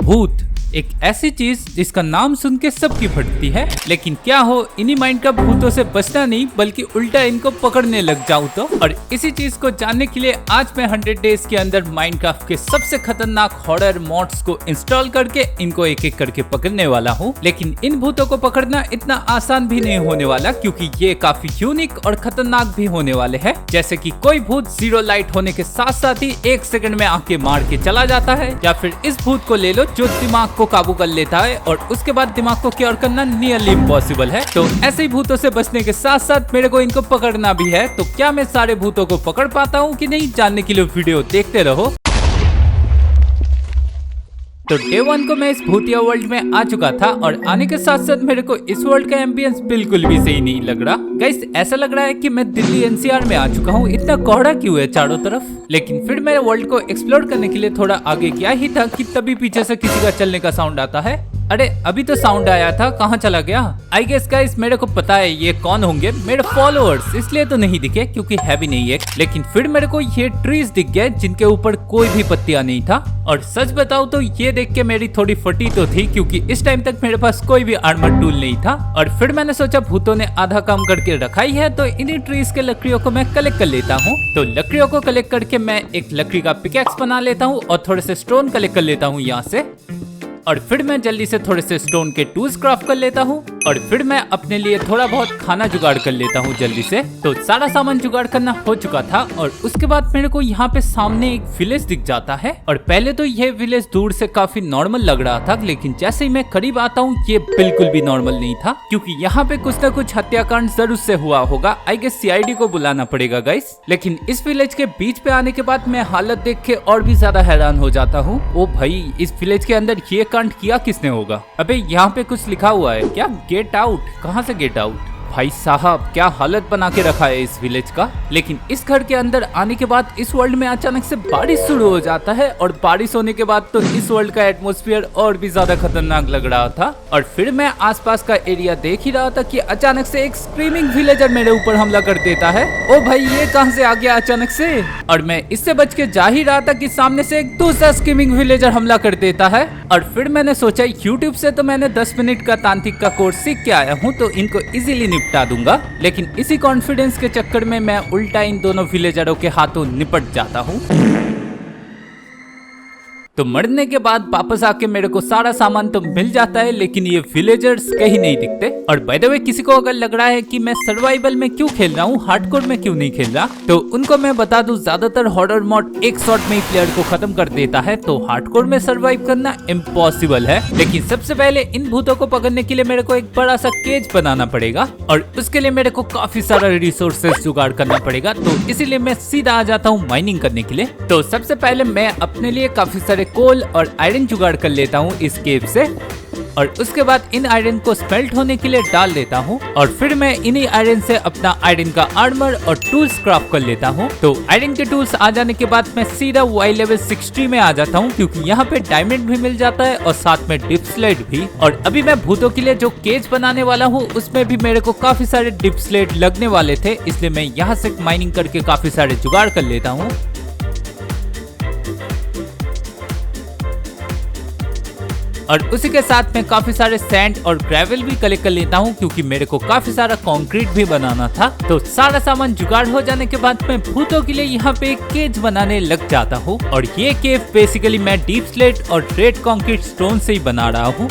भूत एक ऐसी चीज जिसका नाम सुन के सबकी फटती है, लेकिन क्या हो इन्हीं माइंड का भूतों से बचना नहीं बल्कि उल्टा इनको पकड़ने लग जाऊं तो। और इसी चीज को जानने के लिए आज मैं 100 डेज के अंदर माइनक्राफ्ट के सबसे खतरनाक हॉरर मॉड्स को इंस्टॉल करके इनको एक एक करके पकड़ने वाला हूँ। लेकिन इन भूतों को पकड़ना इतना आसान भी नहीं होने वाला, क्योंकि ये काफी यूनिक और खतरनाक भी होने वाले हैं। जैसे कि कोई भूत जीरो लाइट होने के साथ साथ ही 1 सेकंड में आके मार के चला जाता है, या फिर इस भूत को ले लो जो दिमाग को काबू कर लेता है और उसके बाद दिमाग को क्योर करना नियरली इम्पॉसिबल है। तो ऐसे ही भूतों से बचने के साथ साथ मेरे को इनको पकड़ना भी है। तो क्या मैं सारे भूतों को पकड़ पाता हूँ कि नहीं, जानने के लिए वीडियो देखते रहो। तो डे 1 को मैं इस भूतिया वर्ल्ड में आ चुका था और आने के साथ साथ मेरे को इस वर्ल्ड का एम्बियंस बिल्कुल भी सही नहीं लग रहा। गाइस ऐसा लग रहा है कि मैं दिल्ली एनसीआर में आ चुका हूँ। इतना कोहरा क्यों है चारों तरफ। लेकिन फिर मेरे वर्ल्ड को एक्सप्लोर करने के लिए थोड़ा आगे गया ही था कि तभी पीछे से किसी का चलने का साउंड आता है। अरे अभी तो साउंड आया था, कहाँ चला गया। आई गेस गाइस मेरे को पता है ये कौन होंगे, मेरे फॉलोअर्स, इसलिए तो नहीं दिखे क्योंकि है भी नहीं है। लेकिन फिर मेरे को ये ट्रीज दिख गए जिनके ऊपर कोई भी पत्तियां नहीं था। और सच बताऊं तो ये देख के मेरी थोड़ी फटी तो थी, क्योंकि इस टाइम तक मेरे पास कोई भी आर्मर टूल नहीं था। और फिर मैंने सोचा भूतों ने आधा काम करके रखा ही है, तो इन्हीं ट्रीज के लकड़ियों को मैं कलेक्ट कर लेता हूँ। तो लकड़ियों को कलेक्ट करके मैं एक लकड़ी का पिकैक्स बना लेता हूँ और थोड़े से स्टोन कलेक्ट कर लेता हूँ यहाँ से। और फिर मैं जल्दी से थोड़े से स्टोन के टूल्स क्राफ्ट कर लेता हूँ। और फिर मैं अपने लिए थोड़ा बहुत खाना जुगाड़ कर लेता हूँ जल्दी से। तो सारा सामान जुगाड़ करना हो चुका था और उसके बाद मेरे को यहाँ पे सामने एक विलेज दिख जाता है। और पहले तो ये विलेज दूर से काफी नॉर्मल लग रहा था, लेकिन जैसे ही मैं करीब आता हूँ ये बिल्कुल भी नॉर्मल नहीं था, क्योंकि यहाँ पे कुछ न कुछ हत्याकांड जरूर से हुआ होगा। आई गेस सीआईडी को बुलाना पड़ेगा गाइस। लेकिन इस विलेज के बीच पे आने के बाद मैं हालत देख के और भी ज्यादा हैरान हो जाता हूँ। ओ भाई, इस विलेज के अंदर ये कांड किया किसने होगा। अबे यहाँ पे कुछ लिखा हुआ है क्या, गेट आउट। कहाँ से गेट आउट? भाई साहब क्या हालत बना के रखा है इस विलेज का। लेकिन इस घर के अंदर आने के बाद इस वर्ल्ड में अचानक से बारिश शुरू हो जाता है और बारिश होने के बाद तो इस वर्ल्ड का एटमॉस्फेयर और भी ज्यादा खतरनाक लग रहा था। और फिर मैं आसपास का एरिया देख ही रहा था कि अचानक से एक स्क्रीमिंग विलेजर मेरे ऊपर हमला कर देता है। ओ भाई ये कहां से आ गया अचानक से। और मैं इससे बच के जा ही रहा था कि सामने से एक दूसरा स्क्रीमिंग विलेजर हमला कर देता है। और फिर मैंने सोचा यूट्यूब से तो मैंने 10 मिनट का तांत्रिक का कोर्स सीख के आया हूँ, तो इनको इजीली निपटा दूंगा। लेकिन इसी कॉन्फिडेंस के चक्कर में मैं उल्टा इन दोनों विलेजरों के हाथों निपट जाता हूँ। तो मरने के बाद वापस आके मेरे को सारा सामान तो मिल जाता है, लेकिन ये विलेजर्स कहीं नहीं दिखते। और बाय द वे किसी को अगर लग रहा है कि मैं सर्वाइवल में क्यों खेल रहा हूँ, हार्डकोर में क्यों नहीं खेल रहा, तो उनको मैं बता दूं ज्यादातर हॉरर मॉड एक शॉट में ही प्लेयर को खत्म कर देता है, तो हार्डकोर में सर्वाइव करना इम्पॉसिबल है। लेकिन सबसे पहले इन भूतों को पकड़ने के लिए मेरे को एक बड़ा सा केज बनाना पड़ेगा और उसके लिए मेरे को काफी सारा रिसोर्सेज जुगाड़ करना पड़ेगा। तो इसीलिए मैं सीधा आ जाता हूँ माइनिंग करने के लिए। तो सबसे पहले मैं अपने लिए काफी सारे कोल और आयरन जुगाड़ कर लेता हूँ इस केव से। और उसके बाद इन आयरन को स्मेल्ट होने के लिए डाल देता हूँ और फिर मैं इन्हीं आयरन से अपना आयरन का आर्मर और टूल्स क्राफ्ट कर लेता हूँ। तो आयरन के टूल्स आ जाने के बाद मैं सीधा वाई लेवल 60 में आ जाता हूँ, क्योंकि यहाँ पे डायमंड भी मिल जाता है और साथ में डिप स्लेट भी। और अभी मैं भूतों के लिए जो केज बनाने वाला हूँ उसमें भी मेरे को काफी सारे डिप स्लेट लगने वाले थे, इसलिए मैं यहाँ से माइनिंग करके काफी सारे जुगाड़ कर लेता हूँ। और उसी के साथ में काफी सारे सैंड और ग्रेवल भी कलेक्ट कर लेता हूँ, क्योंकि मेरे को काफी सारा कंक्रीट भी बनाना था। तो सारा सामान जुगाड़ हो जाने के बाद मैं भूतों के लिए यहाँ पे एक केज बनाने लग जाता हूँ। और ये केव बेसिकली मैं डीप स्लेट और रेड कंक्रीट स्टोन से ही बना रहा हूँ।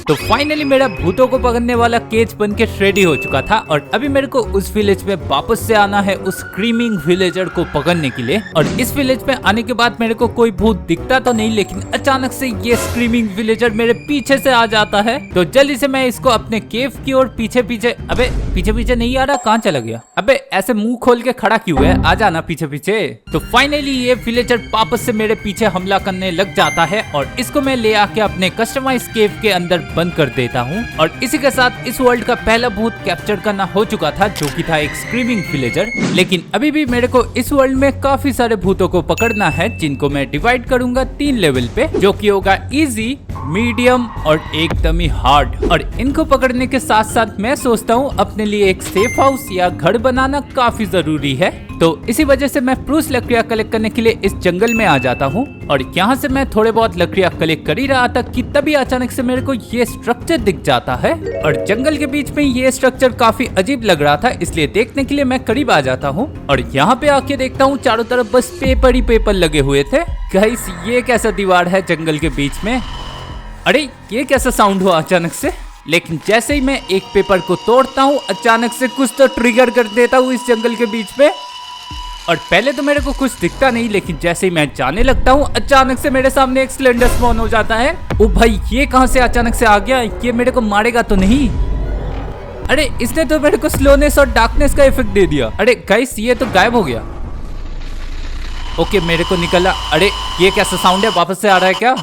तो फाइनली मेरा भूतों को पकड़ने वाला केज बन के रेडी हो चुका था और अभी मेरे को उस विलेज में वापस से आना है उस स्क्रीमिंग विलेजर को पकड़ने के लिए। और इस विलेज में आने के बाद मेरे को कोई भूत दिखता तो नहीं, लेकिन अचानक से ये स्क्रीमिंग विलेजर मेरे पीछे से आ जाता है। तो जल्दी से मैं इसको अपने केव की ओर पीछे पीछे, अबे पीछे पीछे नहीं आ रहा, कहाँ चला गया। अबे ऐसे मुंह खोल के खड़ा क्यों है, आ जाना पीछे पीछे। तो फाइनली ये विलेजर वापस से मेरे पीछे हमला करने लग जाता है और इसको मैं ले आके अपने कस्टमाइज केव के अंदर बंद कर देता हूँ। और इसी के साथ इस वर्ल्ड का पहला भूत कैप्चर करना हो चुका था, जो कि था एक स्क्रीमिंग विलेजर। लेकिन अभी भी मेरे को इस वर्ल्ड में काफी सारे भूतों को पकड़ना है, जिनको मैं डिवाइड करूंगा 3 लेवल पे, जो कि होगा इजी, मीडियम और एकदम ही हार्ड। और इनको पकड़ने के साथ साथ मैं सोचता हूँ अपने लिए एक सेफ हाउस या घर बनाना काफी जरूरी है। तो इसी वजह से मैं स्प्रूस लकड़ियाँ कलेक्ट करने के लिए इस जंगल में आ जाता हूँ और यहाँ से मैं थोड़े बहुत लकड़ियाँ कलेक्ट कर ही रहा था कि तभी अचानक से मेरे को ये स्ट्रक्चर दिख जाता है और जंगल के बीच में ये स्ट्रक्चर काफी अजीब लग रहा था, इसलिए देखने के लिए मैं करीब आ जाता हूँ और यहाँ पे आके देखता हूँ चारों तरफ बस पेपर ही पेपर लगे हुए थे। गाइस ये कैसा दीवार है जंगल के बीच में, अरे ये कैसा साउंड हुआ अचानक से। लेकिन जैसे ही मैं एक पेपर को तोड़ता हूँ अचानक से कुछ तो ट्रिगर कर देता हूँ इस जंगल के बीच में और पहले तो मेरे को कुछ दिखता नहीं, लेकिन जैसे ही मैं जाने लगता हूँ अचानक से मेरे सामने एक सिलेंडर स्पॉन हो जाता है। ओ भाई ये कहां से अचानक से आ गया, ये मेरे को मारेगा तो नहीं? अरे इसने तो मेरे को स्लोनेस और डार्कनेस का इफेक्ट दे दिया। अरे गाइस ये तो गायब हो गया। ओके मेरे को निकला। अरे ये कैसा साउंड है, वापस से आ रहा है क्या?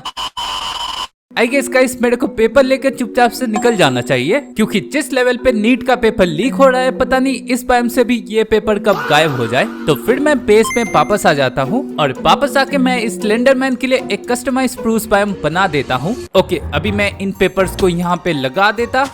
आई गेस गाइस मेरे को पेपर लेकर चुपचाप से निकल जाना चाहिए, क्योंकि जिस लेवल पे नीट का पेपर लीक हो रहा है पता नहीं इस बाइम से भी ये पेपर कब गायब हो जाए। तो फिर मैं बेस में वापस आ जाता हूँ और वापस आके मैं इस स्लेंडरमैन के लिए एक कस्टमाइज स्प्रूस बाइम बना देता हूँ। ओके अभी मैं इन पेपर्स को यहाँ पे लगा देता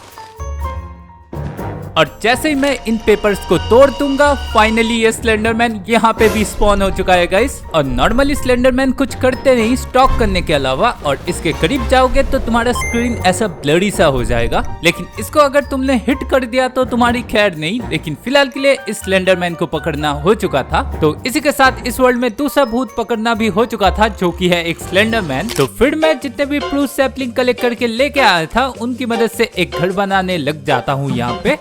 और जैसे ही मैं इन पेपर्स को तोड़ दूंगा फाइनली ये स्लेंडरमैन यहाँ पे भी स्पॉन हो चुका है गाइस। और नॉर्मली स्लेंडरमैन कुछ करते नहीं स्टॉक करने के अलावा, और इसके करीब जाओगे तो तुम्हारा स्क्रीन ऐसा ब्लरी सा हो जाएगा, लेकिन इसको अगर तुमने हिट कर दिया तो तुम्हारी खैर नहीं। लेकिन फिलहाल के लिए इस स्लेंडरमैन को पकड़ना हो चुका था। तो इसी के साथ इस वर्ल्ड में दूसरा भूत पकड़ना भी हो चुका था, जो की है एक स्लेंडरमैन। तो फिर मैं जितने भी स्प्रूस सैपलिंग कलेक्ट करके लेके आया था उनकी मदद से एक घर बनाने लग जाता हूँ यहाँ पे।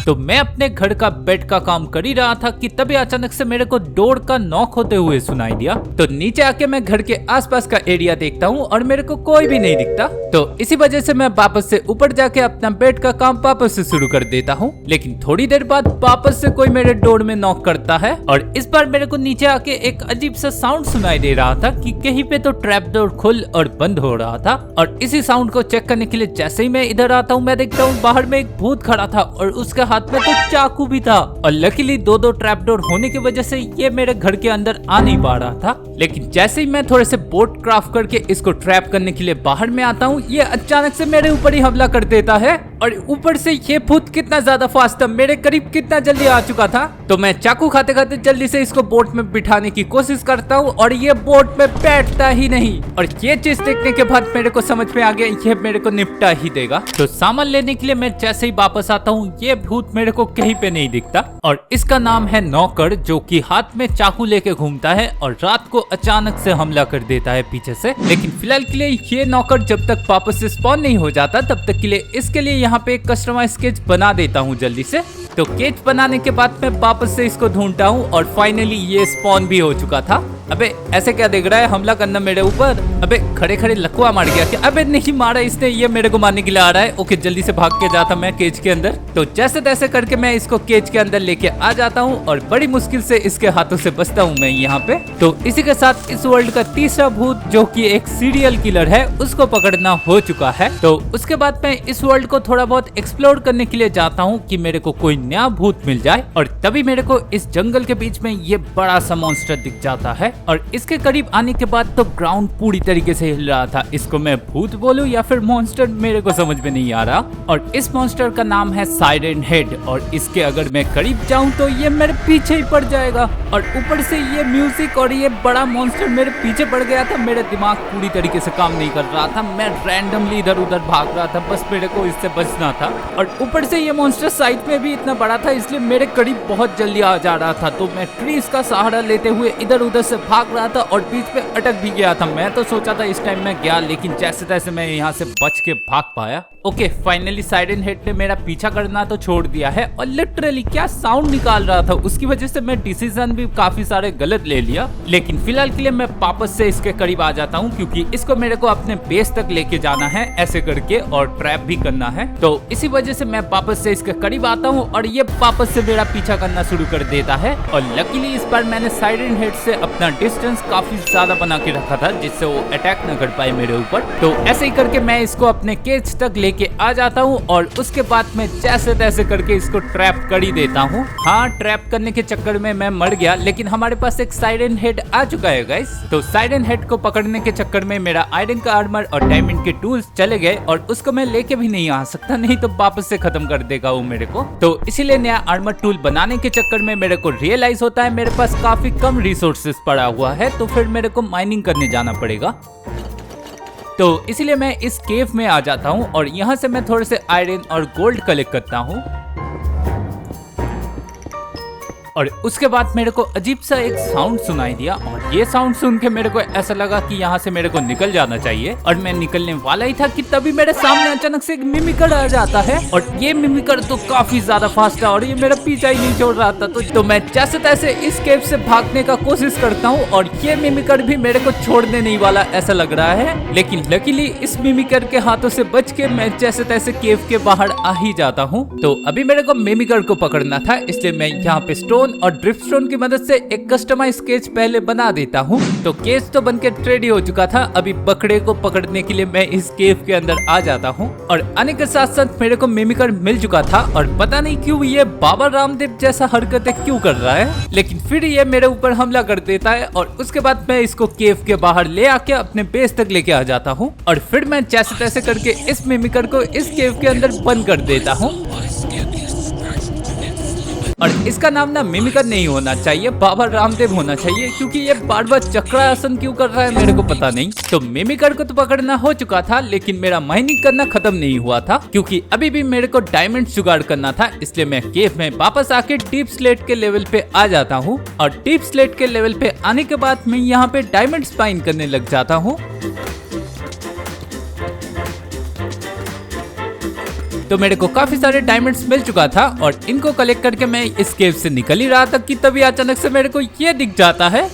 तो मैं अपने घर का बेड का काम कर ही रहा था कि तभी अचानक से मेरे को डोर का नॉक होते हुए सुनाई दिया। तो नीचे आके मैं घर के आसपास का एरिया देखता हूँ और मेरे को कोई भी नहीं दिखता। तो इसी वजह से मैं वापस से ऊपर जाके अपना बेड का काम वापस से शुरू कर देता हूँ। लेकिन थोड़ी देर बाद वापस से कोई मेरे डोर में नॉक करता है और इस बार मेरे को नीचे आके एक अजीब सा साउंड सुनाई दे रहा था कि कहीं पे तो ट्रैप डोर खुल और बंद हो रहा था। और इसी साउंड को चेक करने के लिए जैसे ही मैं इधर आता हूँ मैं देखता हूँ बाहर में एक भूत खड़ा था और उसका हाथ में तो चाकू भी था। और लकीली दो ट्रैप डोर होने की वजह से ये मेरे घर के अंदर आ नहीं पा रहा था। लेकिन जैसे ही मैं थोड़े से बोट क्राफ्ट करके इसको ट्रैप करने के लिए बाहर में आता हूँ ये अचानक से मेरे ऊपर ही हमला कर देता है। और ऊपर से ये भूत कितना ज्यादा फास्ट था, मेरे करीब कितना जल्दी आ चुका था। तो मैं चाकू खाते खाते जल्दी से इसको बोट में बिठाने की कोशिश करता हूँ और ये बोट में बैठता ही नहीं। और ये चीज देखने के बाद मेरे को समझ में आ गया ये मेरे को निपटा ही देगा। तो सामान लेने के लिए मैं जैसे ही वापस आता हूँ ये भूत मेरे को कहीं पे नहीं दिखता। और इसका नाम है नौकर, जो कि हाथ में चाकू लेके घूमता है और रात को अचानक से हमला कर देता है पीछे से। लेकिन फिलहाल के लिए ये नौकर जब तक वापस से स्पॉन नहीं हो जाता तब तक के लिए इसके लिए यहाँ पे एक कस्टमाइज स्केच बना देता हूँ जल्दी से। तो स्केच बनाने के बाद मैं वापस से इसको ढूंढता हूँ और फाइनली ये स्पॉन भी हो चुका था। अबे ऐसे क्या देख रहा है, हमला करना मेरे ऊपर? अबे खड़े खड़े लकवा मार गया क्या? अबे नहीं मारा इसने, ये मेरे को मारने के लिए आ रहा है। ओके जल्दी से भाग के जाता मैं केज के अंदर। तो जैसे तैसे करके मैं इसको केज के अंदर लेके आ जाता हूँ और बड़ी मुश्किल से इसके हाथों से बचता हूँ मैं यहाँ पे। तो इसी के साथ इस वर्ल्ड का तीसरा भूत, जो कि एक सीरियल किलर है, उसको पकड़ना हो चुका है। तो उसके बाद मैं इस वर्ल्ड को थोड़ा बहुत एक्सप्लोर करने के लिए जाता हूँ कि मेरे को कोई नया भूत मिल जाए। और तभी मेरे को इस जंगल के बीच में ये बड़ा सा मॉन्स्टर दिख जाता है और इसके करीब आने के बाद तो ग्राउंड पूरी तरीके से हिल रहा था। इसको मैं भूत बोलूं या फिर मॉन्स्टर मेरे को समझ में नहीं आ रहा। और इस मॉन्स्टर का नाम है साइरन हेड और इसके अगर मैं करीब जाऊं तो ये मेरे पीछे ही पड़ जाएगा। और ऊपर से ये म्यूजिक और ये बड़ा मॉन्स्टर मेरे पीछे पड़ गया था। मेरे दिमाग पूरी तरीके से काम नहीं कर रहा था, मैं रैंडमली इधर उधर भाग रहा था, बस मेरे को इससे बचना था। और ऊपर से ये मॉन्स्टर साइड में भी इतना बड़ा था इसलिए मेरे करीब बहुत जल्दी आ जा रहा था। तो मैं ट्रीज का सहारा लेते हुए इधर उधर से भाग रहा था और बीच में अटक भी गया था। मैं तो सोचा था इस टाइम में गया, लेकिन जैसे तैसे मैं यहाँ से बच के भाग पाया। ओके फाइनली साइरन हेड ने मेरा पीछा करना तो छोड़ दिया है और लिटरली क्या साउंड निकाल रहा था, उसकी वजह से मैं डिसीजन भी काफी सारे गलत ले लिया। लेकिन फिलहाल के लिए मैं वापस से इसके करीब आ जाता हूँ क्योंकि इसको मेरे को अपने बेस तक लेके जाना है ऐसे करके, और ट्रैप भी करना है। तो इसी वजह से मैं वापस से इसके करीब आता हूँ और ये वापस से मेरा पीछा करना शुरू कर देता है। और लकीली इस बार मैंने साइरन हेड से अपना डिस्टेंस काफी ज्यादा बना के रखा था जिससे वो अटैक न कर पाए मेरे ऊपर। तो ऐसे ही करके मैं इसको अपने केज तक लेके आ जाता हूँ और उसके बाद मैं जैसे तैसे करके इसको ट्रैप कर ही देता हूँ। हाँ, ट्रैप करने के चक्कर में मैं मर गया, लेकिन हमारे पास एक साइरन हेड आ चुका है गाइस। तो साइरन हेड को पकड़ने के चक्कर में मेरा आयरन का आर्मर और डायमंड के टूल्स चले गए और उसको मैं लेके भी नहीं आ सकता, नहीं तो वापस से खत्म कर देगा वो मेरे को। तो इसीलिए नया आर्मर टूल बनाने के चक्कर में मेरे को रियलाइज होता है मेरे पास काफी कम रिसोर्सेस पड़ा हुआ है, तो फिर मेरे को माइनिंग करने जाना पड़ेगा। तो इसीलिए मैं इस केव में आ जाता हूँ और यहाँ से मैं थोड़े से आयरन और गोल्ड कलेक्ट करता हूँ। और उसके बाद मेरे को अजीब सा एक साउंड सुनाई दिया और ये साउंड सुन के मेरे को ऐसा लगा कि यहाँ से मेरे को निकल जाना चाहिए। और मैं निकलने वाला ही था कि तभी मेरे सामने अचानक से एक मिमिकर आ जाता है और ये मिमिकर तो काफी ज्यादा फास्ट है और ये मेरा पीछा ही नहीं छोड़ रहा था। तो मैं जैसे तैसे इस केव से भागने का कोशिश करता हूँ और ये मिमिकर भी मेरे को छोड़ने नहीं वाला ऐसा लग रहा है। लेकिन लकीली इस मिमिकर के हाथों से बच के मैं जैसे तैसे केव के बाहर आ ही जाता हूँ। तो अभी मेरे को मिमिकर को पकड़ना था, इसलिए मैं यहाँ पे स्टोन और ड्रिफ्ट स्टोन की मदद से एक कस्टमाइज केज पहले बना देता हूँ। तो केज तो बनके रेडी हो चुका था, अभी बकरे को पकड़ने के लिए मैं इस केव के अंदर आ जाता हूँ। और आने के साथ साथ मेरे को मिमिकर मिल चुका था और पता नहीं क्यों ये बाबा रामदेव जैसा हरकतें क्यों कर रहा है, लेकिन फिर ये मेरे ऊपर हमला कर देता है और उसके बाद मैं इसको केव के बाहर ले आके अपने बेस तक लेके आ जाता हूँ। और फिर मैं जैसे तैसे करके इस मिमिकर को इस केव के अंदर बंद कर देता हूँ। और इसका नाम ना मिमिकर नहीं होना चाहिए, बाबा रामदेव होना चाहिए, क्योंकि ये बार बार चक्रासन क्यों कर रहा है मेरे को पता नहीं। तो मिमिकर को तो पकड़ना हो चुका था, लेकिन मेरा माइनिंग करना खत्म नहीं हुआ था, क्योंकि अभी भी मेरे को डायमंड जुगाड़ करना था। इसलिए मैं केव में वापस आके डीप स्लेट के लेवल पे आ जाता हूँ और डीप स्लेट के लेवल पे आने के बाद मैं यहाँ पे डायमंड स्पाइन करने लग जाता हूँ। तो मेरे को काफी सारे डायमंड्स मिल चुका था और इनको कलेक्ट करके मैं इस केव से निकल ही रहा था कि तभी अचानक से मेरे को ये दिख जाता है,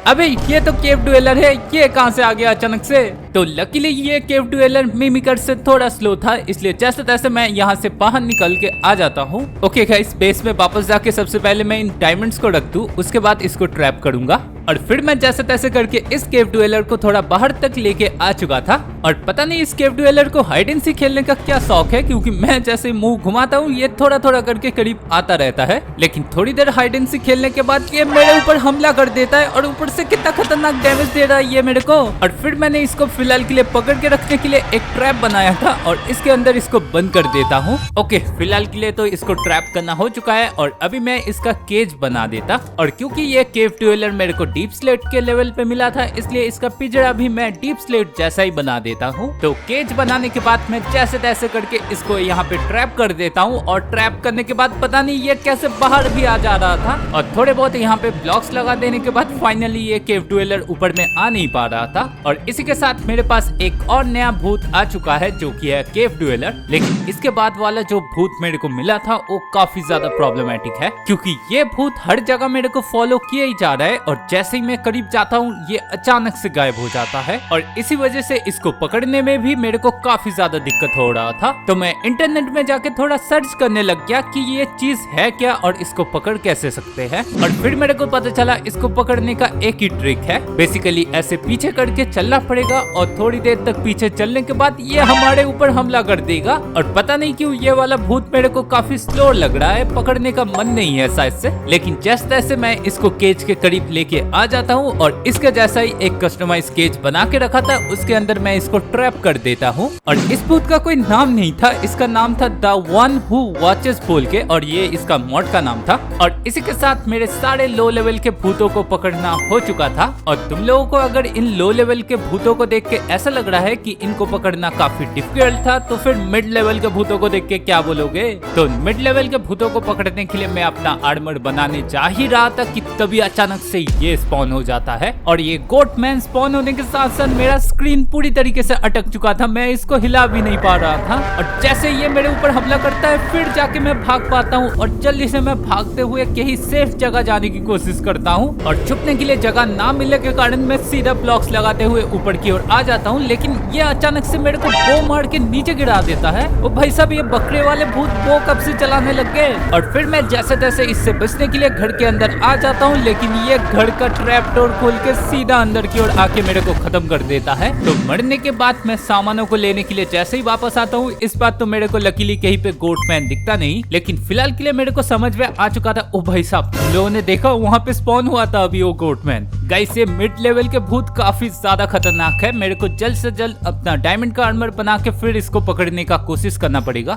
अबे ये तो केव डुएलर है, ये कहां से आ गया अचानक से। तो लकीली ये केव डुएलर मिमिकर से थोड़ा स्लो था, इसलिए जैसे तैसे मैं यहाँ से बाहर निकल के आ जाता हूँ। ओके गाइस, बेस में वापस जाके सबसे पहले मैं इन डायमंड्स को रख दूं, उसके बाद इसको ट्रैप करूंगा। और फिर मैं जैसे तैसे करके इस केव डुएलर को थोड़ा बाहर तक लेके आ चुका था। और पता नहीं इस केव डुएलर को हाइड एंड सीक खेलने का क्या शौक है, क्योंकि मैं जैसे मुंह घुमाता हूँ ये थोड़ा थोड़ा करके करीब आता रहता है। लेकिन थोड़ी देर हाइड एंड सीक खेलने के बाद ये मेरे ऊपर हमला कर देता है और ऊपर से कितना खतरनाक डैमेज दे रहा है ये मेरे को। और फिर मैंने इसको फिलहाल के लिए पकड़ के रखने के लिए एक ट्रैप बनाया था और इसके अंदर इसको बंद कर देता हूँ। ओके, फिलहाल के लिए तो इसको ट्रैप करना हो चुका है और अभी मैं इसका केज बना देता। और क्योंकि ये केव डुएलर मेरे को डीप स्लेट के लेवल पे मिला था, इसलिए इसका पिंजरा भी मैं डीप स्लेट जैसा ही बना देता हूँ। तो केज बनाने के बाद मैं जैसे तैसे करके इसको यहाँ पे ट्रैप कर देता हूँ और ट्रैप करने के बाद पता नहीं ये कैसे बाहर भी आ जा रहा था। और थोड़े बहुत यहाँ पे ब्लॉक्स लगा देने के बाद फाइनली ये केव डुएलर ऊपर में आ नहीं पा रहा था। और इसी के साथ मेरे पास एक और नया भूत आ चुका है जो कि है केव डुएलर। लेकिन इसके बाद वाला जो भूत मेरे को मिला था वो काफी ज्यादा प्रॉब्लमेटिक है, क्योंकि ये भूत हर जगह मेरे को फॉलो किए ही जा रहा है और जैसे ही मैं करीब जाता हूँ ये अचानक से गायब हो जाता है। और इसी वजह से इसको पकड़ने में भी मेरे को काफी ज्यादा दिक्कत हो रहा था। तो मैं इंटरनेट में जाके थोड़ा सर्च करने लग गया कि ये चीज है क्या और इसको पकड़ कैसे सकते हैं। और फिर मेरे को पता चला इसको पकड़ने का एक ही ट्रिक है, बेसिकली ऐसे पीछे करके चलना पड़ेगा और थोड़ी देर तक पीछे चलने के बाद ये हमारे ऊपर हमला कर देगा। और पता नहीं क्यों ये वाला भूत मेरे को काफी स्लो लग रहा है, पकड़ने का मन नहीं है शायद से। लेकिन जैसे तैसे मैं इसको केज के करीब लेके आ जाता हूँ और इसके जैसा ही एक कस्टमाइज केज बना के रखा था, उसके अंदर मैं इसको ट्रैप कर देता हूँ। और इस भूत का कोई नाम नहीं था, इसका नाम था द वन हु वॉचेस बोल के, और ये इसका मॉड का नाम था। और इसी के साथ मेरे सारे लो लेवल के भूतों को पकड़ना हो चुका था। और तुम लोगों को अगर इन लो लेवल के भूतों को देख के ऐसा लग रहा है कि इनको पकड़ना काफी डिफिकल्ट था, तो फिर मिड लेवल के भूतों को देख के क्या बोलोगे। तो मिड लेवल के भूतों को पकड़ने के लिए मैं अपना आर्मर बनाने जा ही रहा था कि तभी अचानक से ये स्पॉन हो जाता है। और ये गोट मैन स्पॉन होने के साथ साथ मेरा स्क्रीन पूरी तरीके से अटक चुका था, मैं इसको हिला भी नहीं पा रहा था। और जैसे ये मेरे ऊपर हमला करता है फिर जाके मैं भाग पाता हूँ और जल्दी से मैं भागते हुए कहीं सेफ जगह जाने की कोशिश करता हूँ। और छुपने के लिए जगह ना मिलने के कारण मैं सीधा ब्लॉक्स लगाते हुए ऊपर की ओर आ आ जाता हूँ, लेकिन ये अचानक से मेरे को बो मार के नीचे गिरा देता है। ओ भाई साहब, ये बकरे वाले भूत बो कब से चलाने लग गए। और फिर मैं जैसे तैसे इससे बचने के लिए घर के अंदर आ जाता हूँ, लेकिन ये घर का ट्रैप डोर खोल के सीधा अंदर की ओर आके मेरे को खत्म कर देता है। तो मरने के बाद मैं सामानों को लेने के लिए जैसे ही वापस आता हूँ, इस बात तो मेरे को लकीली कहीं पे गोटमैन दिखता नहीं, लेकिन फिलहाल के लिए मेरे को समझ में आ चुका था। ओ भाई साहब, तुम लोगों ने देखा वहाँ पे स्पॉन हुआ था अभी वो गोटमैन। गाइस, ये मिड लेवल के भूत काफी ज्यादा खतरनाक है। मेरे को जल्द से जल्द अपना डायमंड का आर्मर बना के फिर इसको पकड़ने का कोशिश करना पड़ेगा।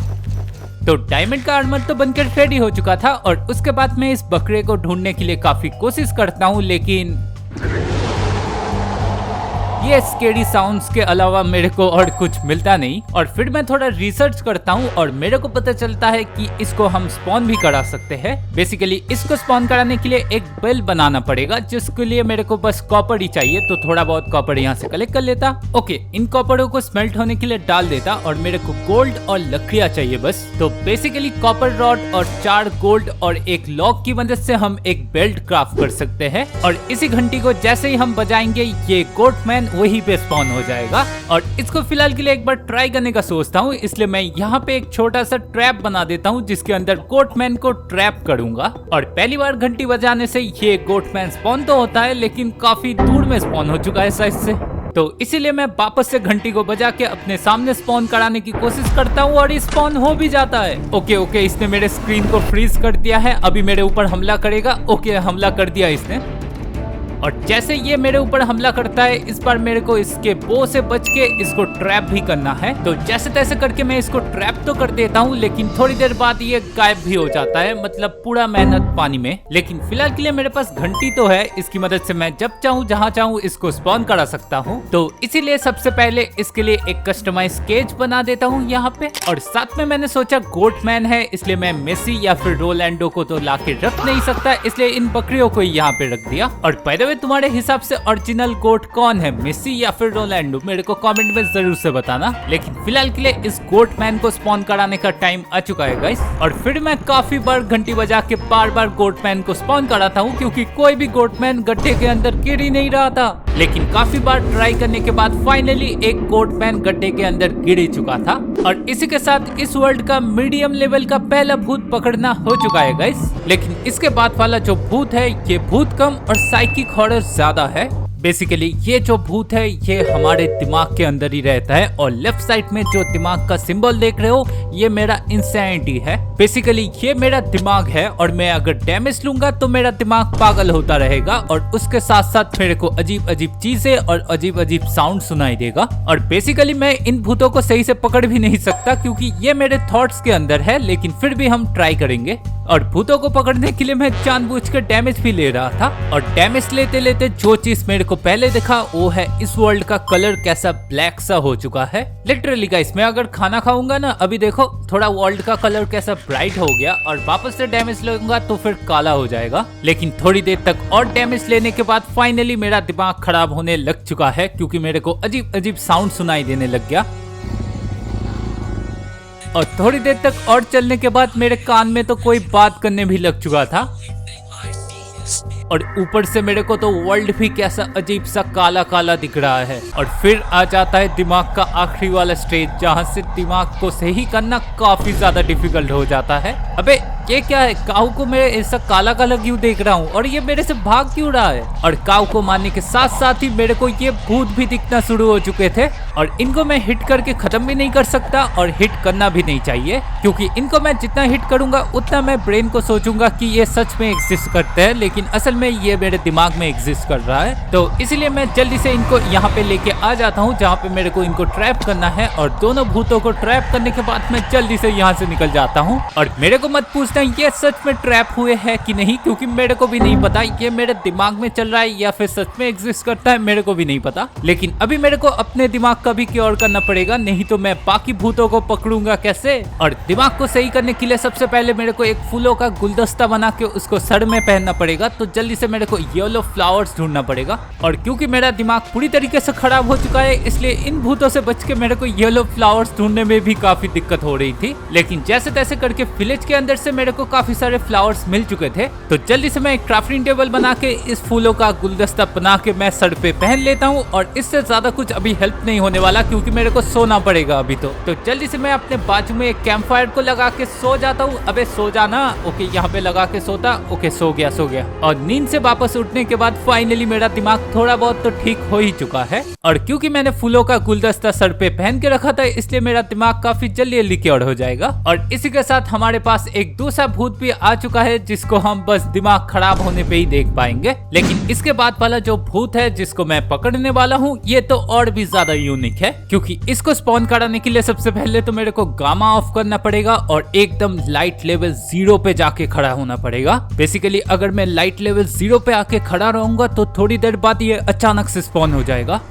तो डायमंड का आर्मर तो बनकर रेडी हो चुका था और उसके बाद मैं इस बकरे को ढूंढने के लिए काफी कोशिश करता हूँ, लेकिन ये स्केरी साउंड्स के अलावा मेरे को और कुछ मिलता नहीं। और फिर मैं थोड़ा रिसर्च करता हूँ और मेरे को पता चलता है कि इसको हम स्पॉन भी करा सकते हैं। बेसिकली इसको स्पॉन कराने के लिए एक बेल बनाना पड़ेगा, जिसके लिए मेरे को बस कॉपर ही चाहिए। तो थोड़ा बहुत कॉपर यहाँ से कलेक्ट कर लेता। ओके, इन कॉपरों को स्मेल्ट होने के लिए डाल देता और मेरे को गोल्ड और लकड़ियाँ चाहिए बस। तो बेसिकली कॉपर रॉड और 4 गोल्ड और एक लॉक की मदद से हम एक बेल्ट क्राफ्ट कर सकते हैं। और इसी घंटी को जैसे ही हम बजाएंगे, ये गोटमैन वही पे स्पॉन हो जाएगा। और इसको फिलहाल के लिए एक बार ट्राई करने का सोचता हूँ, इसलिए मैं यहाँ पे एक छोटा सा ट्रैप बना देता हूँ, जिसके अंदर गोटमैन को ट्रैप करूंगा। और पहली बार घंटी बजाने से ये गोटमैन स्पॉन तो होता है, लेकिन काफी दूर में स्पॉन हो चुका है साइज से। तो इसीलिए मैं वापस से घंटी को बजा के अपने सामने स्पॉन कराने की कोशिश करता हूँ और स्पॉन हो भी जाता है। ओके, इसने मेरे स्क्रीन को फ्रीज कर दिया है। अभी मेरे ऊपर हमला करेगा। ओके, हमला कर दिया इसने। और जैसे ये मेरे ऊपर हमला करता है, इस बार मेरे को इसके बो से बच के इसको ट्रैप भी करना है। तो जैसे तैसे करके मैं इसको ट्रैप तो कर देता हूँ, लेकिन थोड़ी देर बाद ये गायब भी हो जाता है, मतलब पूरा मेहनत पानी में। लेकिन फिलहाल के लिए मेरे पास घंटी तो है, इसकी मदद से मैं जब चाहूँ जहाँ चाहूँ इसको स्पॉन करा सकता हूँ। तो इसीलिए सबसे पहले इसके लिए एक कस्टमाइज केज बना देता हूँ यहाँ पे। और साथ में मैंने सोचा गोटमैन है, इसलिए मैं मेसी या फिर रोलैंडो को तो ला के रख नहीं सकता, इसलिए इन बकरियों को यहाँ पे रख दिया। और पहले तुम्हारे हिसाब से ओरिजिनल गोट कौन है, मेसी या फिर रोलैंडो? मेरे को कमेंट में जरूर से बताना। लेकिन फिलहाल के लिए इस गोटमैन को स्पॉन कराने का टाइम आ चुका है गाइस। और फिर मैं काफी बार घंटी बजा के बार गोटमैन को स्पॉन कराता हूँ, क्योंकि कोई भी गोटमैन गड्ढे के अंदर गिर ही नहीं रहा था। लेकिन काफी बार ट्राई करने के बाद फाइनली एक गोटमैन गड्ढे के अंदर गिर ही चुका था। और इसी के साथ इस वर्ल्ड का मीडियम लेवल का पहला भूत पकड़ना हो चुका है गाइस। लेकिन इसके बाद वाला जो भूत है, ये भूत कम और साइकिक हॉरर ज्यादा है। बेसिकली ये जो भूत है, ये हमारे दिमाग के अंदर ही रहता है। और लेफ्ट साइड में जो दिमाग का सिंबल देख रहे हो, ये मेरा इंसैनिटी है। बेसिकली ये मेरा दिमाग है, और मैं अगर डैमेज लूंगा तो मेरा दिमाग पागल होता रहेगा, और उसके साथ साथ मेरे को अजीब अजीब चीजें और अजीब अजीब साउंड सुनाई देगा। और बेसिकली मैं इन भूतों को सही से पकड़ भी नहीं सकता, क्योंकि ये मेरे थॉट्स के अंदर है। लेकिन फिर भी हम ट्राई करेंगे। और भूतों को पकड़ने के लिए मैं जानबूझकर डैमेज भी ले रहा था। और डैमेज लेते लेते जो चीज मेरे को पहले दिखा, वो है इस वर्ल्ड का कलर कैसा ब्लैक सा हो चुका है। लिटरली गाइस, मैं अगर खाना खाऊंगा ना, अभी देखो थोड़ा वर्ल्ड का कलर कैसा ब्राइट हो गया, और वापस से डैमेज लूंगा तो फिर काला हो जाएगा। लेकिन थोड़ी देर तक और डैमेज लेने के बाद फाइनली मेरा दिमाग खराब होने लग चुका है, क्योंकि मेरे को अजीब अजीब साउंड सुनाई देने लग गया। और थोड़ी देर तक और चलने के बाद मेरे कान में तो कोई बात करने भी लग चुका था। और ऊपर से मेरे को तो वर्ल्ड भी कैसा अजीब सा काला काला दिख रहा है। और फिर आ जाता है दिमाग का आखिरी वाला स्टेज, जहाँ से दिमाग को सही करना काफी ज्यादा डिफिकल्ट हो जाता है। अबे ये क्या है? काऊ को मैं ऐसा काला काला क्यों देख रहा हूँ, और ये मेरे से भाग क्यों रहा है? और काऊ को मारने के साथ साथ ही मेरे को ये भूत भी दिखना शुरू हो चुके थे, और इनको मैं हिट करके खत्म भी नहीं कर सकता, और हिट करना भी नहीं चाहिए, क्योंकि इनको मैं जितना हिट करूंगा उतना मैं ब्रेन को सोचूंगा कि ये सच में एग्जिस्ट करते हैं, लेकिन असल में ये मेरे दिमाग में एग्जिस्ट कर रहा है। तो इसीलिए मैं जल्दी से इनको यहाँ पे लेके आ जाता हूँ, जहाँ पे मेरे को इनको ट्रैप करना है। और दोनों भूतों को ट्रैप करने के बाद मैं जल्दी से यहाँ से निकल जाता हूँ। और मेरे को मत पूछना ये सच में ट्रैप हुए हैं कि नहीं, क्योंकि मेरे को भी नहीं पता। ये मेरे दिमाग में चल रहा है या फिर सच में एग्जिस्ट करता है, मेरे को भी नहीं पता। लेकिन अभी मेरे को अपने दिमाग का भी क्योर करना पड़ेगा, नहीं तो मैं बाकी भूतों को पकड़ूंगा कैसे। और दिमाग को सही करने के लिए सबसे पहले मेरे को एक फूलों का गुलदस्ता बना के उसको सर में पहनना पड़ेगा। तो जल्दी से मेरे को येलो फ्लावर्स ढूंढना पड़ेगा। और क्योंकि मेरा दिमाग पूरी तरीके से खराब हो चुका है, इसलिए इन भूतों से बच के मेरे को येलो फ्लावर्स ढूंढने में भी काफी दिक्कत हो रही थी। लेकिन जैसे तैसे करके विलेज के अंदर से मेरे को काफी सारे फ्लावर्स मिल चुके थे, तो जल्दी से मैं एक क्राफ्टिंग टेबल बना के इस फूलों का गुलदस्ता बना के मैं सर पे पहन लेता हूँ। और इससे ज्यादा कुछ अभी हेल्प नहीं होने वाला क्योंकि मेरे को सोना पड़ेगा अभी। तो जल्दी से मैं अपने बाजू में एक कैंप फायर को लगा के सो जाता हूँ। अबे सो जाना। ओके, यहाँ पे लगा के सोता। ओके, सो गया। और नींद से वापस उठने के बाद फाइनली मेरा दिमाग थोड़ा बहुत तो ठीक हो ही चुका है। और क्योंकि मैंने फूलों का गुलदस्ता सर पे पहन के रखा था, इसलिए मेरा दिमाग काफी जल्दी क्योर हो जाएगा। और इसी के साथ हमारे पास एक दूसरा भूत भी आ चुका है जिसको हम बस दिमाग खराब होने पे ही देख पाएंगे। लेकिन इसके बाद वाला जो भूत है जिसको मैं पकड़ने वाला हूँ, ये तो और भी ज्यादा यूनिक है क्योंकि इसको स्पॉन कराने के लिए सबसे पहले तो मेरे को गामा ऑफ करना पड़ेगा और एकदम लाइट लेवल 0 पे जाके खड़ा होना पड़ेगा। बेसिकली अगर मैं लाइट लेवल 0 पे आके खड़ा रहूंगा तो थोड़ी देर बाद ये अचानक से स्पॉन हो जाएगा।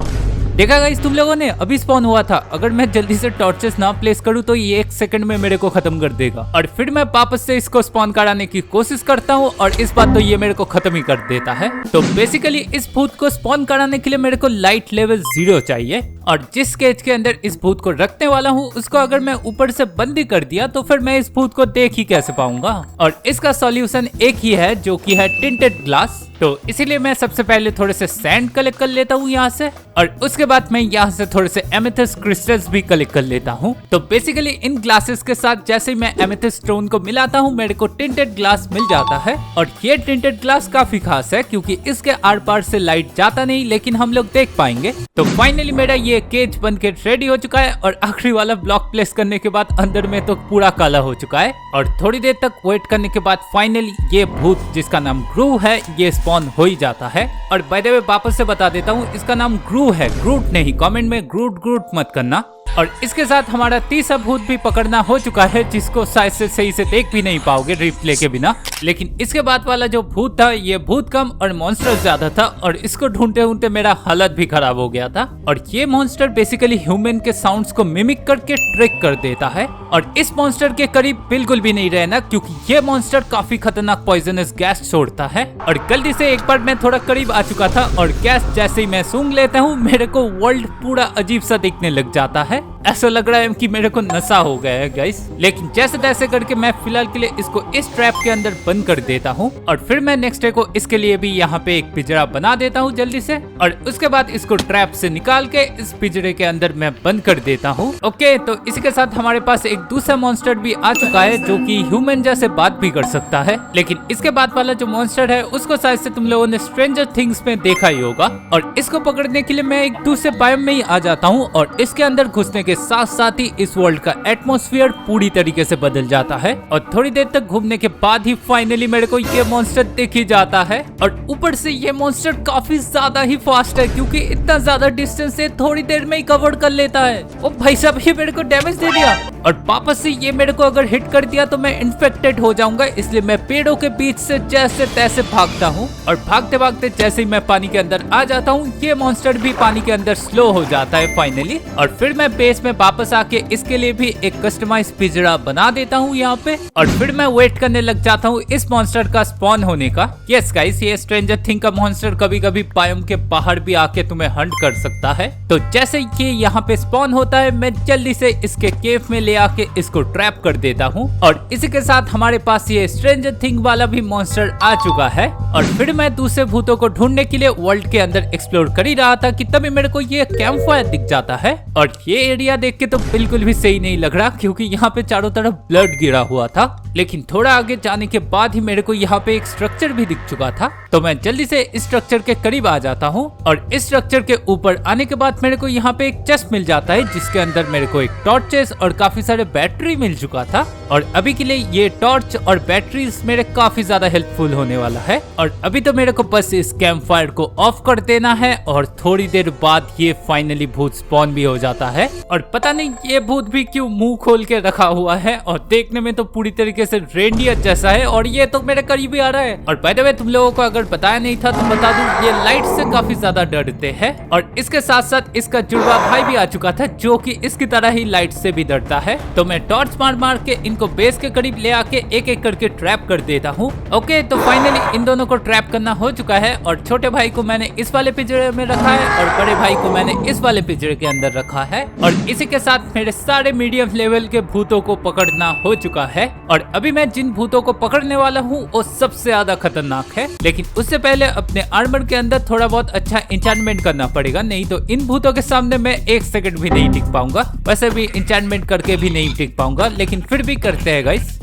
देखा गाइस तुम लोगों ने, अभी स्पॉन हुआ था। अगर मैं जल्दी से टॉर्चेस ना प्लेस करूँ तो ये 1 सेकंड में मेरे को खत्म कर देगा। और फिर मैं वापस से इसको स्पॉन कराने की कोशिश करता हूँ और इस बार तो ये मेरे को खत्म ही कर देता है। तो बेसिकली इस भूत को स्पॉन कराने के लिए मेरे को लाइट लेवल 0 चाहिए। और जिस केज के अंदर इस भूत को रखने वाला हूँ उसको अगर मैं ऊपर से बंद ही कर दिया तो फिर मैं इस भूत को देख ही कैसे पाऊंगा। और इसका सॉल्यूशन एक ही है जो कि है टिंटेड ग्लास। तो इसीलिए मैं सबसे पहले थोड़े से सैंड कलेक्ट कर लेता हूँ यहाँ से, और उसके बाद मैं यहाँ से थोड़े से एमेथिस्ट क्रिस्टल्स भी कलेक्ट कर लेता हूँ। तो बेसिकली इन ग्लासेस के साथ जैसे ही मैं एमेथिस्ट स्टोन को मिलाता हूँ मेरे को टिंटेड ग्लास मिल जाता है। और ये टिंटेड ग्लास काफी खास है क्योंकि इसके आर पार से लाइट जाता नहीं, लेकिन हम लोग देख पाएंगे। तो फाइनली मेरा ये केज बन के रेडी हो चुका है और आखिरी वाला ब्लॉक प्लेस करने के बाद अंदर में तो पूरा काला हो चुका है। और थोड़ी देर तक वेट करने के बाद फाइनली ये भूत जिसका नाम ग्रू है ये स्पॉन हो ही जाता है। और बाय द वे वापस से बता देता हूँ, इसका नाम ग्रू है, ग्रूट नहीं। कमेंट में ग्रूट मत करना। और इसके साथ हमारा तीसरा भूत भी पकड़ना हो चुका है जिसको शायद से सही से देख भी नहीं पाओगे रिप्ले के बिना। लेकिन इसके बाद वाला जो भूत था ये भूत कम और मॉन्स्टर ज्यादा था और इसको ढूंढते ढूंढते मेरा हालत भी खराब हो गया था। और ये मॉन्स्टर बेसिकली ह्यूमन के साउंड्स को मिमिक करके ट्रिक कर देता है। और इस मॉन्स्टर के करीब बिल्कुल भी नहीं रहना क्योंकि ये मॉन्स्टर काफी खतरनाक पॉइजनस गैस छोड़ता है। और गलती से एक बार मैं थोड़ा करीब आ चुका था और गैस जैसे ही मैं सूंघ लेता हूँ मेरे को वर्ल्ड पूरा अजीब सा दिखने लग जाता है। ऐसा लग रहा है कि मेरे को नशा हो गया है गाइस। लेकिन जैसे तैसे करके मैं फिलहाल के लिए इसको इस ट्रैप के अंदर बंद कर देता हूँ। और फिर मैं नेक्स्ट डे को इसके लिए भी यहाँ पे एक पिंजरा बना देता हूँ जल्दी से। और उसके बाद इसको ट्रैप से निकाल के इस पिंजरे के अंदर मैं बंद कर देता हूँ। ओके, तो इसी के साथ हमारे पास एक दूसरा मॉन्स्टर भी आ चुका है जो कि ह्यूमन जैसे बात भी कर सकता है। लेकिन इसके बाद वाला जो मॉन्स्टर है उसको शायद से तुम लोगों ने स्ट्रेंजर थिंग्स में देखा ही होगा। और इसको पकड़ने के लिए मैं एक दूसरे बायोम में ही आ जाता हूँ और इसके अंदर घुसने के साथ साथ ही इस वर्ल्ड का एटमॉस्फेयर पूरी तरीके से बदल जाता है। और थोड़ी देर तक घूमने के बाद ही फाइनली मेरे को ये मॉन्स्टर दिख ही जाता है। और ऊपर से ये मॉन्स्टर काफी ज्यादा ही फास्ट है क्योंकि इतना ज्यादा डिस्टेंस से थोड़ी देर में ही कवर कर लेता है। ओ भाई साहब, ये मेरे को डैमेज दे दिया। और वापस से ये मेरे को अगर हिट कर दिया तो मैं इन्फेक्टेड हो जाऊंगा, इसलिए मैं पेड़ों के बीच से जैसे तैसे भागता हूँ। और भागते भागते जैसे ही मैं पानी के अंदर आ जाता हूँ ये मॉन्स्टर भी पानी के अंदर स्लो हो जाता है फाइनली। और फिर मैं बेस में वापस आके इसके लिए भी एक कस्टमाइज पिंजरा बना देता हूँ यहाँ पे। और फिर मैं वेट करने लग जाता हूँ इस मॉन्स्टर का स्पॉन होने का। यस गाइस, ये स्ट्रेंजर थिंग का मॉन्स्टर कभी कभी बायोम के बाहर भी आके तुम्हें हंट कर सकता है। तो जैसे ये यहाँ पे स्पॉन होता है मैं जल्दी से इसके केव में ले आके इसको ट्रैप कर देता हूँ। और इसी के साथ हमारे पास ये स्ट्रेंजर थिंग वाला भी मॉन्स्टर आ चुका है। और फिर मैं दूसरे भूतों को ढूंढने के लिए वर्ल्ड के अंदर एक्सप्लोर कर ही रहा था कि तभी मेरे को ये कैंप फायर दिख जाता है। और ये एरिया देख के तो बिल्कुल भी सही नहीं लग रहा क्योंकि यहाँ पे चारों तरफ ब्लड गिरा हुआ था। लेकिन थोड़ा आगे जाने के बाद ही मेरे को यहाँ पे एक स्ट्रक्चर भी दिख चुका था। तो मैं जल्दी से इस स्ट्रक्चर के करीब आ जाता हूँ। और इस स्ट्रक्चर के ऊपर आने के बाद मेरे को यहाँ पे एक चेस्ट मिल जाता है जिसके अंदर मेरे को एक टॉर्चेस और काफी सारे बैटरी मिल चुका था। और अभी के लिए ये टॉर्च और बैटरीज मेरे काफी ज्यादा हेल्पफुल होने वाला है। और अभी तो मेरे को बस इस कैंप फायर को ऑफ कर देना है और थोड़ी देर बाद ये फाइनली भूत स्पॉन भी हो जाता है। और पता नहीं ये भूत भी क्यों मुंह खोल के रखा हुआ है और देखने में तो पूरी तरीके से रेंडियर जैसा है और ये तो मेरे करीब ही आ रहा है। और बाय द वे तुम लोगों को अगर बताया नहीं था तो बता दूं, ये लाइट से काफी ज्यादा डरते हैं। और इसके साथ साथ इसका जुड़वा भाई भी आ चुका था जो कि इसकी तरह ही लाइट से भी डरता है। तो मैं टॉर्च मार मार के इनको बेस के करीब ले आके एक एक करके ट्रैप कर देता हूँ। ओके, तो फाइनली इन दोनों को ट्रैप करना हो चुका है। और छोटे भाई को मैंने इस वाले पिंजरे में रखा है और बड़े भाई को मैंने इस वाले पिंजरे के अंदर रखा है। और इसी के साथ मेरे सारे मीडियम लेवल के भूतों को पकड़ना हो चुका है। और अभी मैं जिन भूतों को पकड़ने वाला हूँ वो सबसे ज्यादा खतरनाक है, लेकिन उससे पहले अपने आर्मर के अंदर थोड़ा बहुत अच्छा इंचेंटमेंट करना पड़ेगा, नहीं तो इन भूतों के सामने मैं एक सेकंड भी नहीं टिक पाऊंगा। वैसे भी इंचेंटमेंट करके भी नहीं टिक पाऊंगा, लेकिन फिर भी करते हैं गाइस।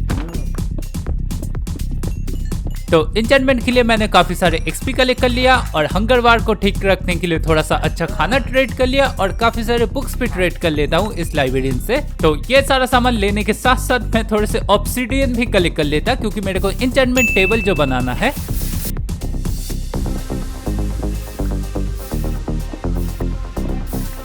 तो इंचेंटमेंट के लिए मैंने काफी सारे एक्सपी कलेक्ट कर लिया और हंगर वार को ठीक रखने के लिए थोड़ा सा अच्छा खाना ट्रेड कर लिया और काफी सारे बुक्स भी ट्रेड कर लेता हूँ इस लाइब्रेरियन से। तो ये सारा सामान लेने के साथ साथ मैं थोड़े से ऑब्सिडियन भी कलेक्ट कर लेता, क्योंकि मेरे को इंचेंटमेंट टेबल जो बनाना है।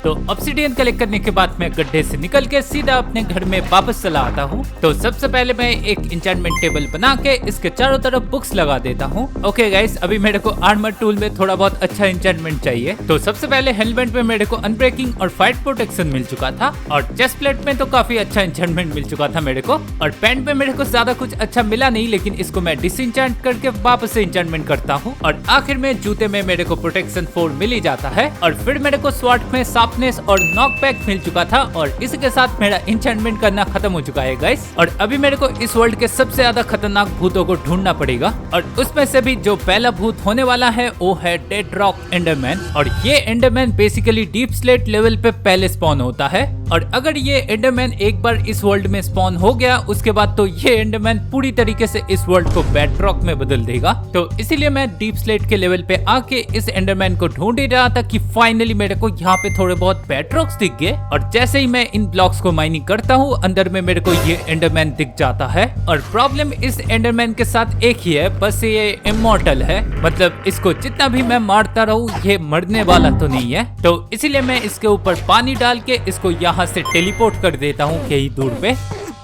तो ऑब्सिडियन कलेक्ट करने के बाद मैं गड्ढे से निकल के सीधा अपने घर में वापस चला आता हूँ। तो सबसे पहले मैं एक इंचेंटमेंट टेबल बना के इसके चारों तरफ बुक्स लगा देता हूँ। ओके गाइस, अभी मेरे को आर्मर टूल में थोड़ा बहुत अच्छा इंचेंटमेंट चाहिए। तो सबसे पहले हेलमेट में मेरे को अनब्रेकिंग और फाइट प्रोटेक्शन मिल चुका था, और चेस्ट प्लेट में तो काफी अच्छा इंचेंटमेंट मिल चुका था मेरे को, और पैंट में मेरे को ज्यादा कुछ अच्छा मिला नहीं, लेकिन इसको मैं डिसइंचेंट करके वापस से इंचेंटमेंट करता हूँ। और आखिर में जूते में मेरे को प्रोटेक्शन 4 मिल ही जाता है, और फिर मेरे को स्वॉर्ड में और नॉकबैक मिल चुका था, और इसके साथ मेरा इंचेंटमेंट करना खत्म हो चुका है गाइस। और अभी मेरे को इस वर्ल्ड के सबसे ज्यादा खतरनाक भूतों को ढूंढना पड़ेगा, और उसमें से भी जो पहला भूत होने वाला है वो है डेड रॉक एंडरमैन। और ये Enderman basically deep slate level पे पहले स्पॉन होता है, और अगर ये एंडरमैन एक बार इस वर्ल्ड में स्पॉन हो गया उसके बाद तो ये एंडरमैन पूरी तरीके से इस वर्ल्ड को बेड रॉक में बदल देगा। तो इसीलिए मैं डीप स्लेट के लेवल पे आके इस एंडरमैन को ढूंढ ही रहा था कि फाइनली मेरे को यहाँ पे थोड़े बहुत बेड रॉक्स दिख गए, और जैसे ही मैं इन ब्लॉक्स को माइनिंग करता हूँ अंदर में मेरे को ये एंडरमैन दिख जाता है। और प्रॉब्लम इस एंडरमैन के साथ एक ही है, बस ये इमॉर्टल है, मतलब इसको जितना भी मैं मारता रहूँ ये मरने वाला तो नहीं है। तो इसीलिए मैं इसके ऊपर पानी डाल के इसको यहाँ से टेलीपोर्ट कर देता हूँ कहीं दूर पे।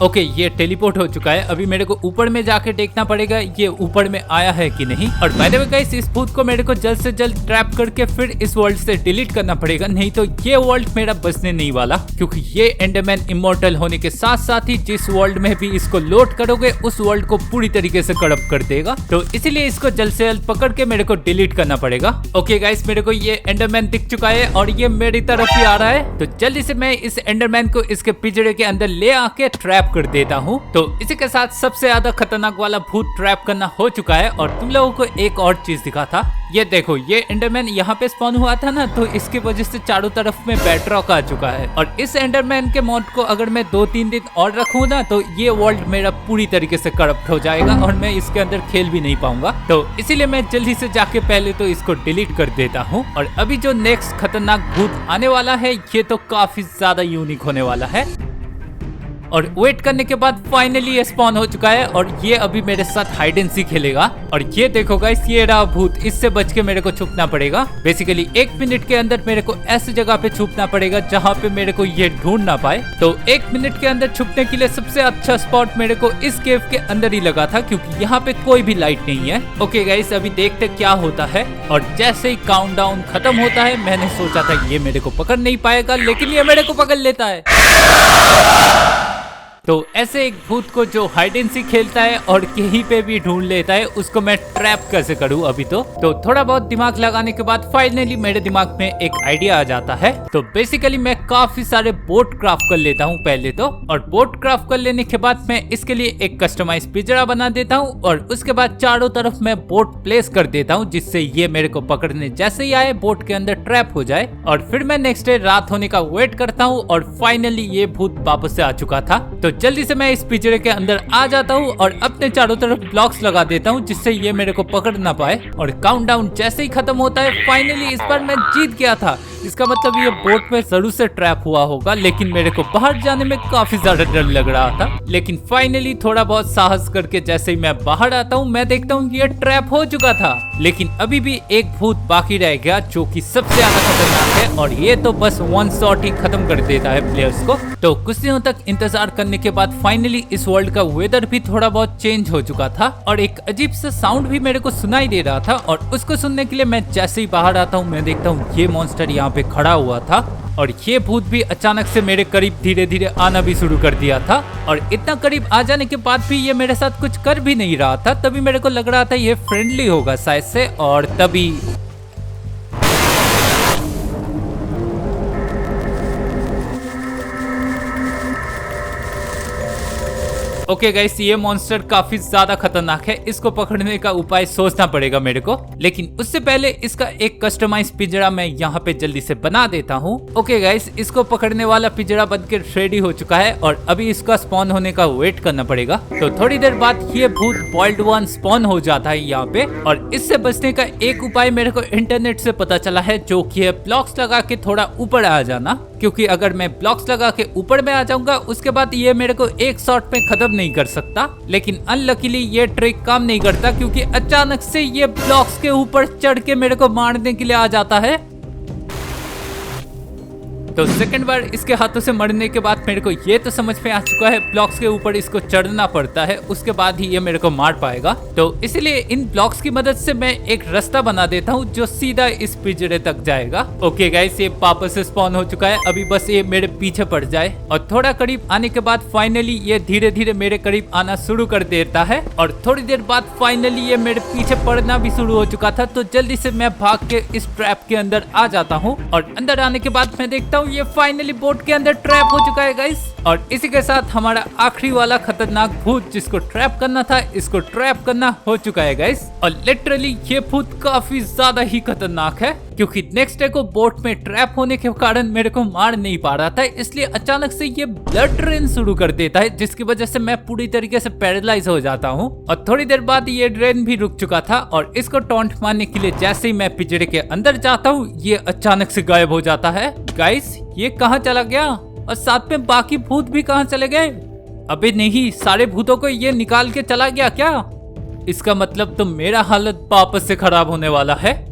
ओके, ये टेलीपोर्ट हो चुका है। अभी मेरे को ऊपर में जाके देखना पड़ेगा ये ऊपर में आया है कि नहीं। और बाय द वे गाइस, इस भूत को मेरे को जल्द से जल्द ट्रैप करके फिर इस वर्ल्ड से डिलीट करना पड़ेगा, नहीं तो ये वर्ल्ड मेरा बचने नहीं वाला, क्योंकि ये एंडरमैन इमॉर्टल होने के साथ साथ ही जिस वर्ल्ड में भी इसको लोड करोगे उस वर्ल्ड को पूरी तरीके से करप्ट कर देगा। तो इसीलिए इसको जल्द से जल्द पकड़ के मेरे को डिलीट करना पड़ेगा। ओके गाइस, मेरे को ये एंडरमैन दिख चुका है और ये मेरी तरफ ही आ रहा है, तो जल्दी से मैं इस एंडरमैन को इसके पिंजरे के अंदर ले आके ट्रैप कर देता हूँ। तो इसी के साथ सबसे ज्यादा खतरनाक वाला भूत ट्रैप करना हो चुका है। और तुम लोगों को एक और चीज दिखा था, ये देखो, ये एंडरमैन यहाँ पे स्पॉन हुआ था ना, तो इसकी वजह से चारों तरफ में बेड रॉक आ चुका है। और इस एंडरमैन के मौत को अगर मैं 2-3 दिन और रखूँ ना तो ये वर्ल्ड मेरा पूरी तरीके से करप्ट हो जाएगा और मैं इसके अंदर खेल भी नहीं पाऊंगा। तो इसीलिए मैं जल्दी से जाके पहले तो इसको डिलीट कर देता हूँ। और अभी जो नेक्स्ट खतरनाक भूत आने वाला है ये तो काफी ज्यादा यूनिक होने वाला है। और वेट करने के बाद फाइनली ये स्पॉन हो चुका है, और ये अभी मेरे साथ हाइड एंड सीक खेलेगा। और ये देखो गाइस, ये रहा भूत, इससे बच के मेरे को छुपना पड़ेगा। बेसिकली 1 मिनट के अंदर मेरे को ऐसी जगह पे छुपना पड़ेगा जहाँ पे मेरे को ये ढूंढ ना पाए। तो 1 मिनट के अंदर छुपने के लिए सबसे अच्छा स्पॉट मेरे को इस केव के अंदर ही लगा था, क्योंकि यहाँ पे कोई भी लाइट नहीं है। ओके गाइस, अभी देखते क्या होता है। और जैसे ही काउंटडाउन खत्म होता है, मैंने सोचा था ये मेरे को पकड़ नहीं पाएगा, लेकिन ये मेरे को पकड़ लेता है। तो ऐसे एक भूत को जो हाइड एंड सीक खेलता है और कहीं पे भी ढूंढ लेता है, उसको मैं ट्रैप कैसे करूं अभी तो थोड़ा बहुत दिमाग लगाने के बाद फाइनली मेरे दिमाग में एक आइडिया आ जाता है। तो बेसिकली मैं काफी सारे बोट क्राफ्ट कर लेता हूं पहले तो, और बोट क्राफ्ट कर लेने के बाद मैं इसके लिए एक कस्टमाइज पिंजरा बना देता हूं, और उसके बाद चारों तरफ मैं बोट प्लेस कर देता हूं, जिससे ये मेरे को पकड़ने जैसे ही आए बोट के अंदर ट्रैप हो जाए। और फिर मैं नेक्स्ट डे रात होने का वेट करता हूँ, और फाइनली ये भूत वापस से आ चुका था। तो जल्दी से मैं इस पिंजरे के अंदर आ जाता हूँ और अपने चारों तरफ ब्लॉक्स लगा देता हूँ, जिससे ये मेरे को पकड़ ना पाए। और काउंटडाउन जैसे ही खत्म होता है, फाइनली इस बार मैं जीत गया था। इसका मतलब ये बोट में जरूर से ट्रैप हुआ होगा, लेकिन मेरे को बाहर जाने में काफी ज्यादा डर लग रहा था। लेकिन फाइनली थोड़ा बहुत साहस करके जैसे ही मैं बाहर आता हूँ, मैं देखता हूँ ये ट्रैप हो चुका था। लेकिन अभी भी एक भूत बाकी रह गया, जो कि सबसे ज्यादा खतरनाक है, और ये तो बस 1 शॉट ही खत्म कर देता है प्लेयर्स को। तो कुछ दिनों तक इंतजार करने के बाद फाइनली इस वर्ल्ड का वेदर भी थोड़ा बहुत चेंज हो चुका था, और एक अजीब सा साउंड भी मेरे को सुनाई दे रहा था। और उसको सुनने के लिए मैं जैसे ही बाहर आता हूँ, मैं देखता हूँ ये मॉन्स्टर यहाँ पे खड़ा हुआ था, और ये भूत भी अचानक से मेरे करीब धीरे धीरे आना भी शुरू कर दिया था। और इतना करीब आ जाने के बाद भी ये मेरे साथ कुछ कर भी नहीं रहा था। तभी मेरे को लग रहा था ये फ्रेंडली होगा शायद से, और तभी ओके गाइस, ये मॉन्स्टर काफी ज्यादा खतरनाक है, इसको पकड़ने का उपाय सोचना पड़ेगा मेरे को। लेकिन उससे पहले इसका एक कस्टमाइज पिंजरा मैं यहाँ पे जल्दी से बना देता हूँ। ओके गाइस, इसको पकड़ने वाला पिंजरा बनकर रेडी हो चुका है और अभी इसका स्पॉन होने का वेट करना पड़ेगा। तो थोड़ी देर बाद ये भूत बॉइल्ड वन स्पॉन हो जाता है यहाँ पे, और इससे बचने का एक उपाय मेरे को इंटरनेट से पता चला है, जो कि है ब्लॉक्स लगा के थोड़ा ऊपर आ जाना। क्योंकि अगर मैं ब्लॉक्स लगा के ऊपर में आ जाऊंगा, उसके बाद ये मेरे को एक शॉट में खत्म नहीं कर सकता। लेकिन अनलकीली ये ट्रिक काम नहीं करता, क्योंकि अचानक से ये ब्लॉक्स के ऊपर चढ़ के मेरे को मारने के लिए आ जाता है। तो सेकंड बार इसके हाथों से मरने के बाद मेरे को ये तो समझ में आ चुका है, ब्लॉक्स के ऊपर इसको चढ़ना पड़ता है, उसके बाद ही ये मेरे को मार पाएगा। तो इसलिए इन ब्लॉक्स की मदद से मैं एक रास्ता बना देता हूँ जो सीधा इस पिंजरे तक जाएगा। ओके गाइस, ये वापस से स्पॉन हो चुका है, अभी बस ये मेरे पीछे पड़ जाए। और थोड़ा करीब आने के बाद फाइनली ये धीरे धीरे मेरे करीब आना शुरू कर देता है, और थोड़ी देर बाद फाइनली ये मेरे पीछे पड़ना भी शुरू हो चुका था। तो जल्दी से मैं भाग के इस ट्रैप के अंदर आ जाता हूँ, और अंदर आने के बाद मैं देखता हूँ ये फाइनली बोट के अंदर ट्रैप हो चुका है गाइस। और इसी के साथ हमारा आखिरी वाला खतरनाक भूत जिसको ट्रैप करना था, इसको ट्रैप करना हो चुका है गाइस। और लिटरली ये भूत काफी ज्यादा ही खतरनाक है, क्योंकि नेक्स्ट डे को बोट में ट्रैप होने के कारण मेरे को मार नहीं पा रहा था, इसलिए अचानक से ये ब्लड ड्रेन शुरू कर देता है, जिसकी वजह से मैं पूरी तरीके से पैरालाइज हो जाता हूँ। और थोड़ी देर बाद ये ड्रेन भी रुक चुका था, और इसको टॉन्ट मारने के लिए जैसे ही मैं पिंजरे के अंदर जाता हूँ, ये अचानक से गायब हो जाता है। गाइस, ये कहाँ चला गया? और साथ में बाकी भूत भी कहाँ चले गए? अबे नहीं, सारे भूतों को ये निकाल के चला गया क्या? इसका मतलब तो मेरा हालत वापस से खराब होने वाला है।